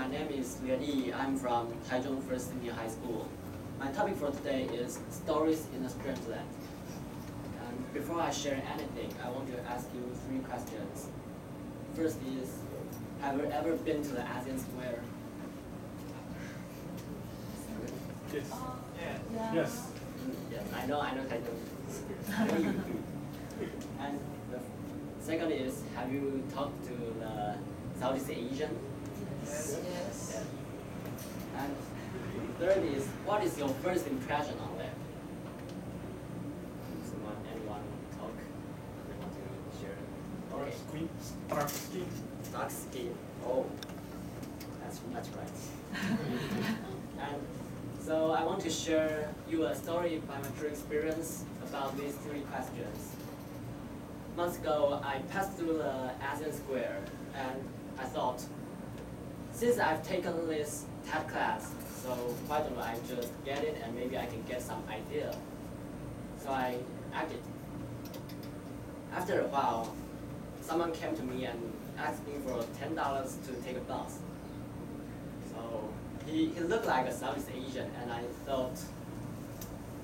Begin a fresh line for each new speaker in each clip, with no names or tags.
my name is Lian. I'm from Taichung First Senior High School. My topic for today is stories in a strange land. And before I share anything, I want to ask you 3 questions. First is, have you ever been to the ASEAN Square?
Yes.
Yeah.
Yes.
Yes, I know Taichung. And the second is, have you talked to the Southeast Asian?
Yes.
Yes. And third is, what is your first impression on them? Anyone talk? They want to share?
Dark skin. Dark skin.
Dark skin. Oh, that's right. And so I want to share you a story by my true experience about these 3 questions. Months ago, I passed through the ASEAN Square, and I thought, since I've taken this TED class, so why don't I just get it and maybe I can get some idea. So I acted. After a while, someone came to me and asked me for $10 to take a bus. So he looked like a Southeast Asian, and I thought,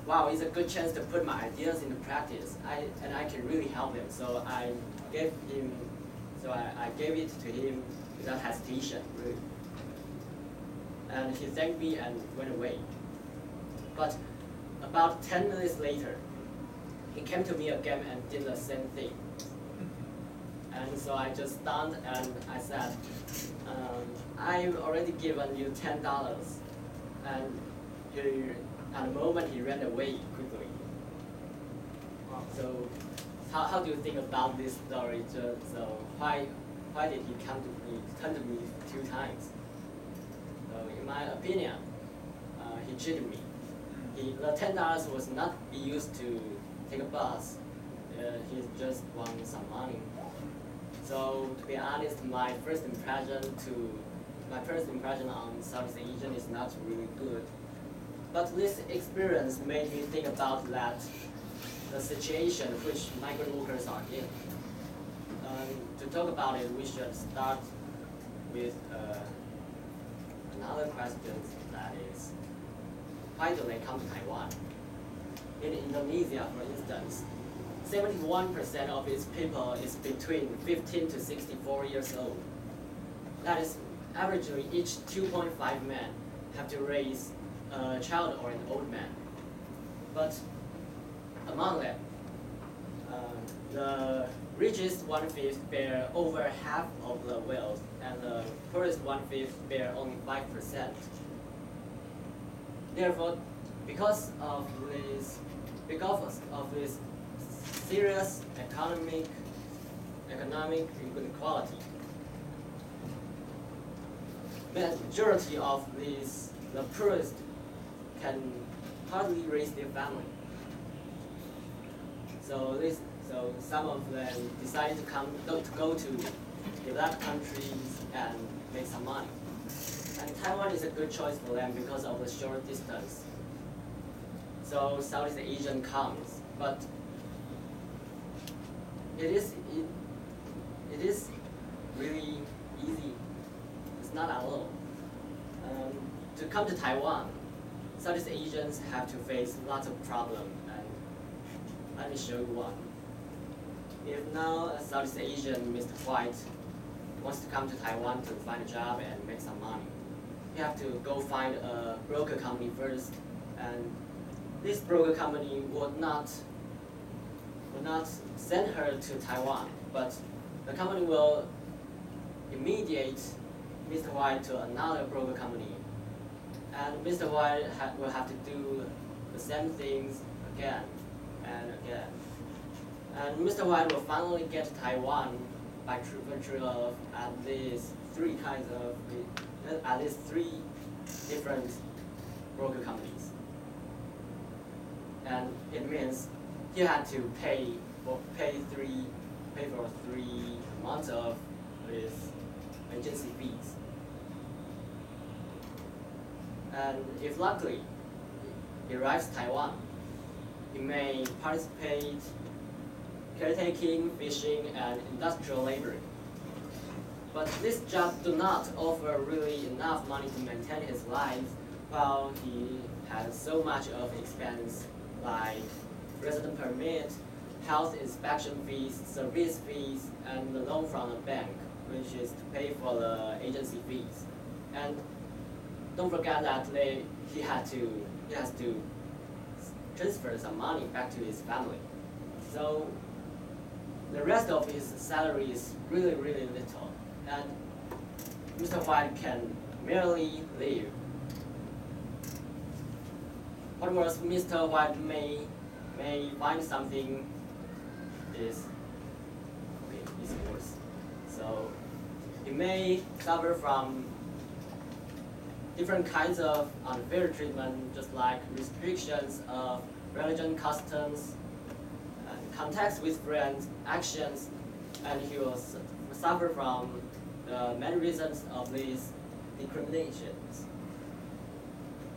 wow, it's a good chance to put my ideas into practice. And I can really help him. So I gave it to him without hesitation, really. And he thanked me and went away. But about 10 minutes later, he came to me again and did the same thing. And so I just stunned and I said, I've already given you $10. And at the moment he ran away quickly. So how do you think about this story? So why did he come to me 2 times? So in my opinion, he cheated me. The $10 was not be used to take a bus. He just wanted some money. So to be honest, my first impression on Southeast Asian is not really good. But this experience made me think about the situation which migrant workers are in. To talk about it, we should start with another question, that is, why do they come to Taiwan? In Indonesia, for instance, 71% of its people is between 15 to 64 years old. That is, averagely each 2.5 men have to raise a child or an old man. But among them, the richest 1/5 bear over half of the wealth, and the poorest 1/5 bear only 5%. Therefore, because of this serious economic inequality, the majority of the poorest can hardly raise their family. So some of them decided to go to developed countries and make some money. And Taiwan is a good choice for them because of the short distance. So Southeast Asian comes, but it is really easy. It's not at all. To come to Taiwan, Southeast Asians have to face lots of problems, and let me show you one. If now a Southeast Asian, Mr. White, wants to come to Taiwan to find a job and make some money, you have to go find a broker company first, and this broker company would not send her to Taiwan, but the company will immediate Mr. White to another broker company, and Mr. White will have to do the same things again and again. And Mr. White will finally get to Taiwan by virtue of at least 3 different broker companies. And it means he had to pay for 3 months of his agency fees. And if luckily he arrives in Taiwan, he may participate caretaking, fishing, and industrial laboring. But this job do not offer really enough money to maintain his life, while he has so much of expense like resident permit, health inspection fees, service fees, and the loan from the bank, which is to pay for the agency fees. And don't forget that he has to transfer some money back to his family. So the rest of his salary is really, really little. And Mr. White can merely live. What was Mr. White may find something is worse. So he may suffer from different kinds of unfair treatment, just like restrictions of religion, customs, and contacts with friends, actions, and he will suffer from the main reasons of these discriminations.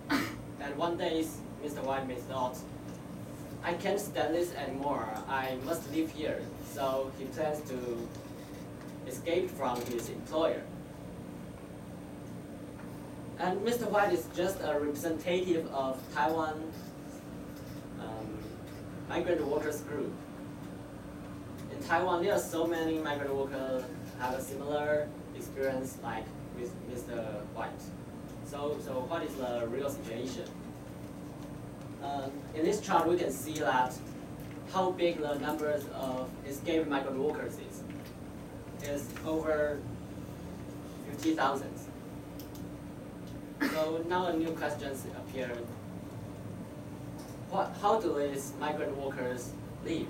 And one day, Mr. White may thought, I can't stand this anymore, I must live here. So he plans to escape from his employer. And Mr. White is just a representative of Taiwan migrant workers group. In Taiwan, there are so many migrant workers have a similar experience like with Mr. White. So what is the real situation? In this chart, we can see that how big the numbers of escaped migrant workers is. It's over 50,000. So now a new question appeared. How do these migrant workers live?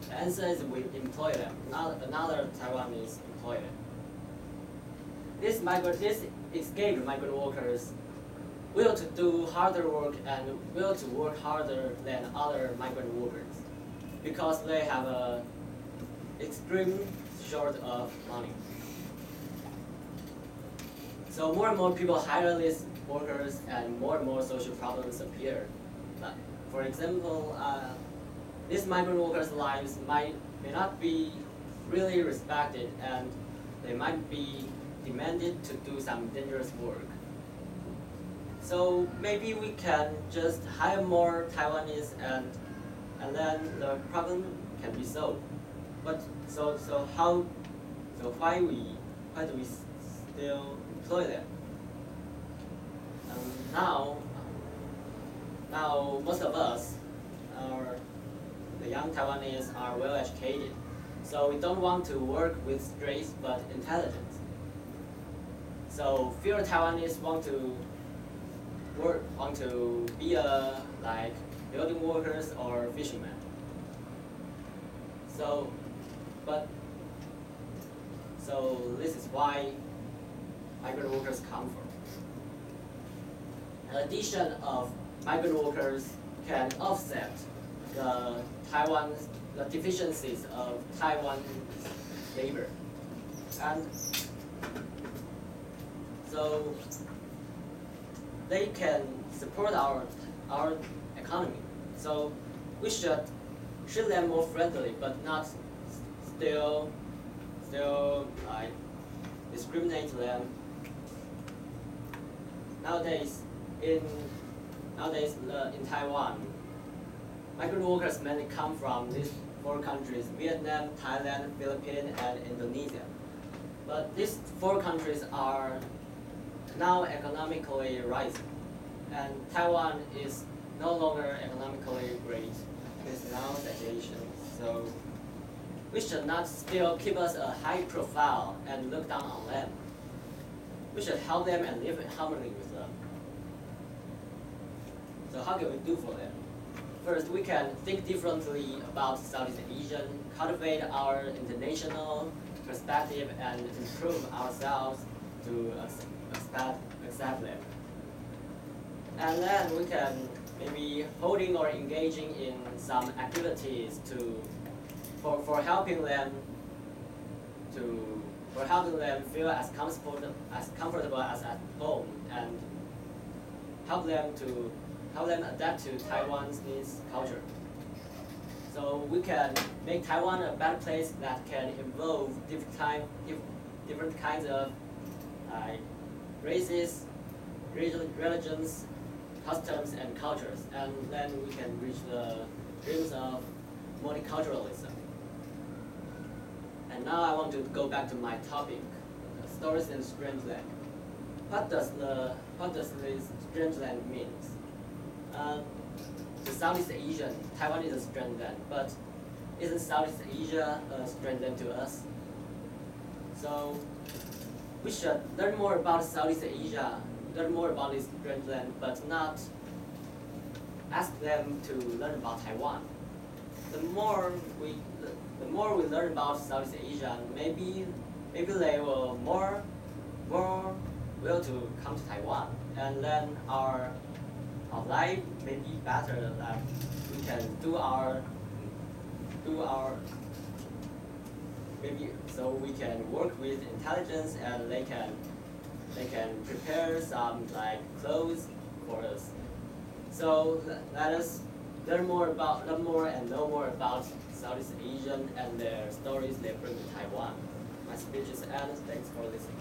The answer is we employ them. Another Taiwanese employ them. These escaped migrant workers will to do harder work and will to work harder than other migrant workers because they have a extreme short of money. So more and more people hire these workers and more social problems appear. For example, these migrant workers' lives may not be really respected and they might be demanded to do some dangerous work. So maybe we can just hire more Taiwanese and then the problem can be solved. But why do we still employ them? Now most of us, the young Taiwanese, are well educated, so we don't want to work with straight but intelligent. So fewer Taiwanese want to be like building workers or fishermen. So this is why migrant workers come from. The addition of migrant workers can offset the deficiencies of Taiwan labor, and so they can support our economy. So we should treat them more friendly, but not still like discriminate them. Nowadays in Taiwan, migrant workers mainly come from these 4 countries: Vietnam, Thailand, Philippines, and Indonesia. But these 4 countries are now economically rising, and Taiwan is no longer economically great. It's now situation. So we should not still keep us a high profile and look down on them. We should help them and live in harmony with them. So how can we do for them? First, we can think differently about Southeast Asian, cultivate our international perspective, and improve ourselves to accept them. And then we can maybe holding or engaging in some activities for helping them feel as comfortable as at home, and help them adapt to Taiwan's culture. So we can make Taiwan a better place that can involve different kinds of races, religions, customs, and cultures, and then we can reach the dreams of multiculturalism. And now I want to go back to my topic, stories in strange land. What does this strange land mean? The Southeast Asian, Taiwan is a strange land, but isn't Southeast Asia a strange land to us? So we should learn more about Southeast Asia, learn more about this strange land, but not ask them to learn about Taiwan. The more we learn about Southeast Asia, maybe they will more will to come to Taiwan, and then our life may be better. That we can do our maybe so we can work with intelligence, and they can prepare some like clothes for us. So let us learn more and know more about Southeast Asian and their stories they bring to Taiwan. My speech is ended. Thanks for listening.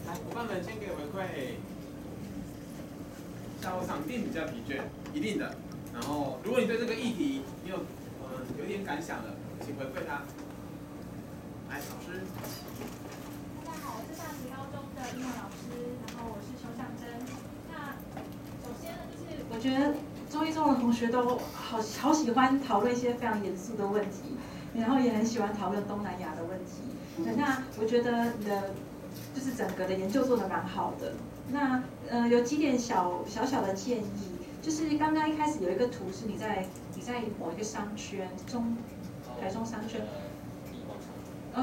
来，伙伴们先给回馈。小场定比较疲倦，一定的。然后，如果你对这个议题你有点感想的，请回馈他。来，老师。
大家好，我是大慈高中的英文老师，然后我是邱尚珍。那首先呢，就是我觉得中一中的同学都好喜欢讨论一些非常严肃的问题，然后也很喜欢讨论东南亚的问题。那我觉得你的就是整个的研究做得蛮好的。那有几点小的建议，就是刚刚一开始有一个图是你在某一个商圈台中商圈。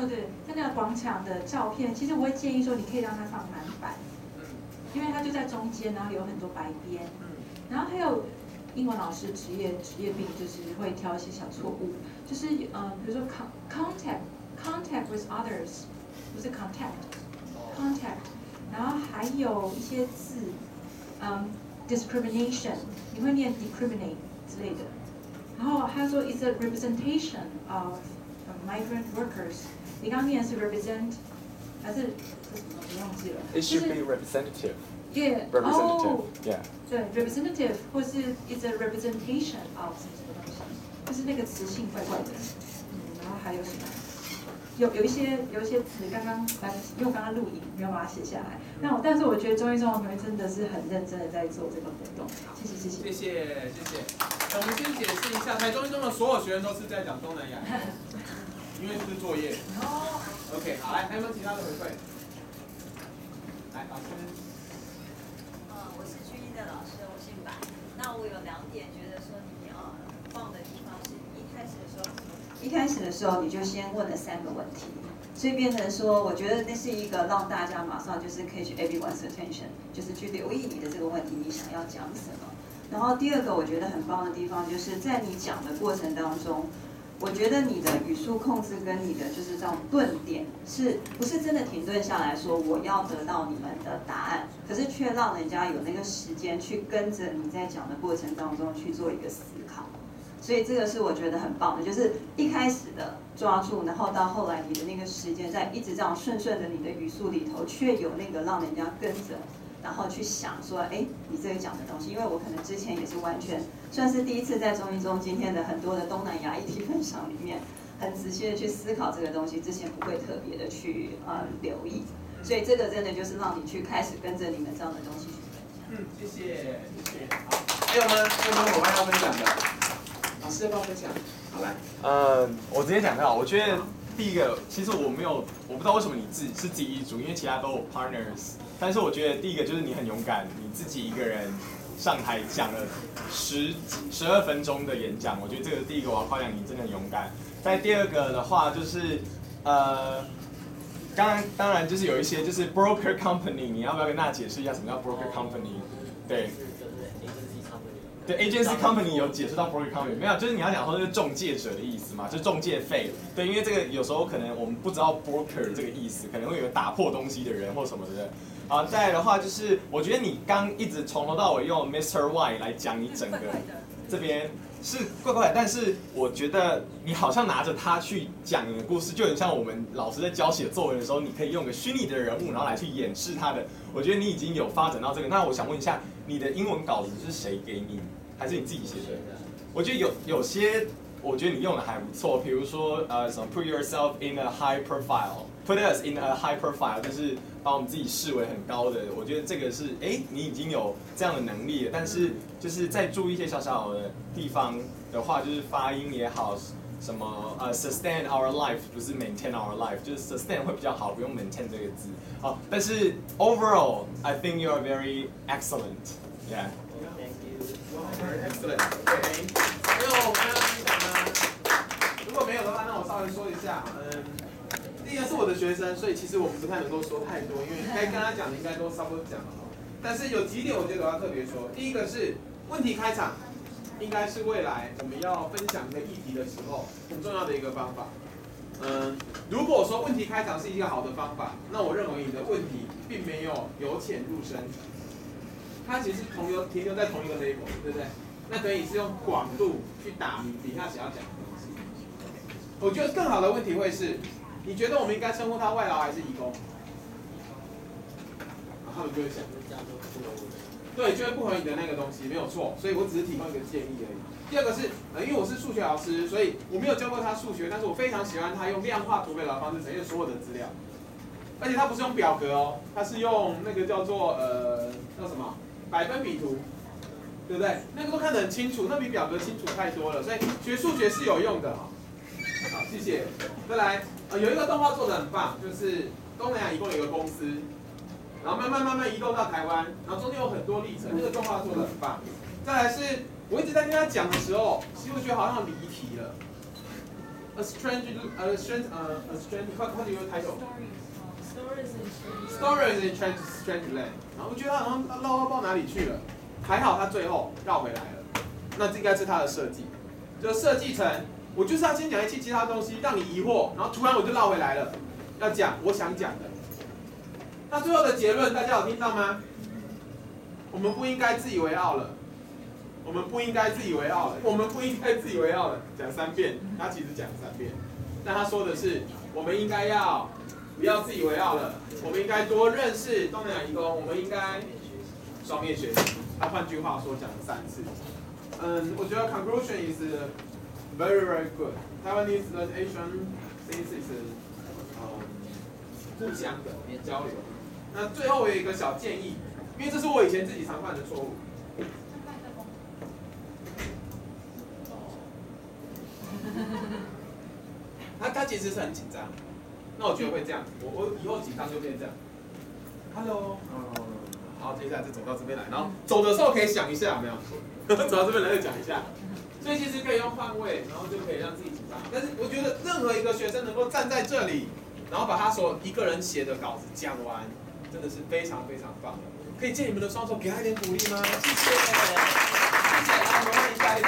对，在那个广场的照片，其实我会建议说，你可以让它放满版，因为它就在中间，然后有很多白边，然后还有英文老师职业病，就是会挑一些小错误，就是比如说 contact with others， 不是 contact， 然后还有一些字，discrimination， 你会念 discriminate 之类的，然后还有说 is a representation of migrant workers。你刚念的是 represent， 还是我忘记了
？It should be representative.
Yeah.
Representative. Yeah.
对 ，representative 或是 is a representation of 什么东西，就是那个词性怪怪的。然后还有什么？有一些词刚刚来不及，因为我刚刚录影没有把它写下来。但是我觉得中一中的同学真的是很认真的在做这个活动，谢谢。
谢谢。我们先解释一下，台中一中的所有学生都是在讲东南亚。因为这是作业。OK， 好，来，还有没有其他的回馈？来，老师。
我是居一的老师，我姓白。那我有2点觉得说你棒的地方是一开始的时候你就先问了3个问题，所以变成说，我觉得那是一个让大家马上就是 catch everyone's attention， 就是去留意你的这个问题，你想要讲什么。然后第2个我觉得很棒的地方，就是在你讲的过程当中。我觉得你的语速控制跟你的就是这种顿点，是不是真的停顿下来说我要得到你们的答案，可是却让人家有那个时间去跟着你在讲的过程当中去做一个思考，所以这个是我觉得很棒的，就是一开始的抓住，然后到后来你的那个时间在一直这样顺的你的语速里头，却有那个让人家跟着。然后去想说，你这个讲的东西，因为我可能之前也是完全算是第一次在中一中今天的很多的东南亚议题分享里面，很仔细的去思考这个东西，之前不会特别的去留意，所以这个真的就是让你去开始跟着你们这样的东西去分享。
谢谢。好，还有吗？还有没有伙伴要分享的？老师要不要分享？好来。
我直接讲到，我觉得第一个，其实我不知道为什么你是自己一组，因为其他都有 partners。但是我觉得第一个就是你很勇敢，你自己一个人上台讲了12分钟的演讲，我觉得这个第一个我要夸奖你，真的很勇敢。再第2个的话就是当然就是有一些就是 broker company， 你要不要跟大家解释一下什么叫 broker company？ 对。对 ，agency company 有解释到 broker company 没有？就是你要讲说是中介者的意思嘛，就是中介费。对，因为这个有时候可能我们不知道 broker 这个意思，可能会有打破东西的人或什么的。再来的话就是，我觉得你刚一直从头到尾用 Mr. Y 来讲你整个这边是怪怪的，但是我觉得你好像拿着它去讲你的故事，就很像我们老师在教写作文的时候，你可以用个虚拟的人物，然后来去演示它的。我觉得你已经有发展到这个。那我想问一下，你的英文稿子是谁给你，还是你自己写的？我觉得有些，我觉得你用的还不错，比如说什么 put yourself in a high profile。Put us in a high profile， 就是把我们自己视为很高的。我觉得这个是，你已经有这样的能力了。但是就是再注意一些小小的地方的话，就是发音也好，什么sustain our life 不是 maintain our life， 就是 sustain 会比较好，不用 maintain 这个字。好，但是 overall I think you are very excellent. Yeah.
Thank you.
Excellent. OK。没有我们要分享吗？如果没有的话，那我稍微说一下。第一个是我的学生，所以其实我们不太能够说太多，因为该跟他讲的应该都差不多讲了。但是有几点我觉得我要特别说。第一个是问题开场，应该是未来我们要分享一个议题的时候很重要的一个方法。如果说问题开场是一个好的方法，那我认为你的问题并没有由浅入深，它其实停留在同一个 level， 对不对？那可以是用广度去打明底下想要讲的东西。我觉得更好的问题会是，你觉得我们应该称呼他外劳还是移工？他们就会想，对，就会不合你的那个东西，没有错。所以我只是提供一个建议而已。第二个是，因为我是数学老师，所以我没有教过他数学，但是我非常喜欢他用量化图表的方式呈现所有的资料，而且他不是用表格哦，他是用那个叫做叫什么百分比图，对不对？那个都看得很清楚，那比表格清楚太多了，所以学数学是有用的。好，谢谢。再来，有一个动画做得很棒，就是东南亚一共有一个公司，然后慢慢移动到台湾，然后中间有很多历程，那个动画做得很棒。再来是，我一直在跟他讲的时候，其实我觉得好像离题了。A strange, what do you title? Stories in strange land. 然后我觉得他好像绕到不知道哪里去了，还好他最后绕回来了。那这应该是他的设计，就设计成我就是要先讲一期其他东西，让你疑惑，然后突然我就绕回来了，要讲我想讲的。那最后的结论大家有听到吗？我们不应该自以为傲了。我们不应该自以为傲了，我们不应该自以为傲了，讲3遍，他其实讲3遍，但他说的是，我们应该要不要自以为傲了，我们应该多认识东南亚移工，我们应该双面学习。他换句话说讲了3次。我觉得 conclusion is very very good. Taiwanese and Asian things is 互相的交流。那最后我有一个小建议，因为这是我以前自己常犯的错误。他其实是很紧张，那我觉得会这样，我以后紧张就变这样。Hello， 好，接下来就走到这边来，然后走的时候可以想一下，有没有？走到这边来再讲一下，所以其实可以用换位，然后就可以让自己紧张。但是我觉得任何一个学生能够站在这里，然后把他一个人写的稿子讲完，真的是非常非常棒的。可以借你们的双手给他一点鼓励吗？谢谢，谢谢，好，我们欢迎下一组。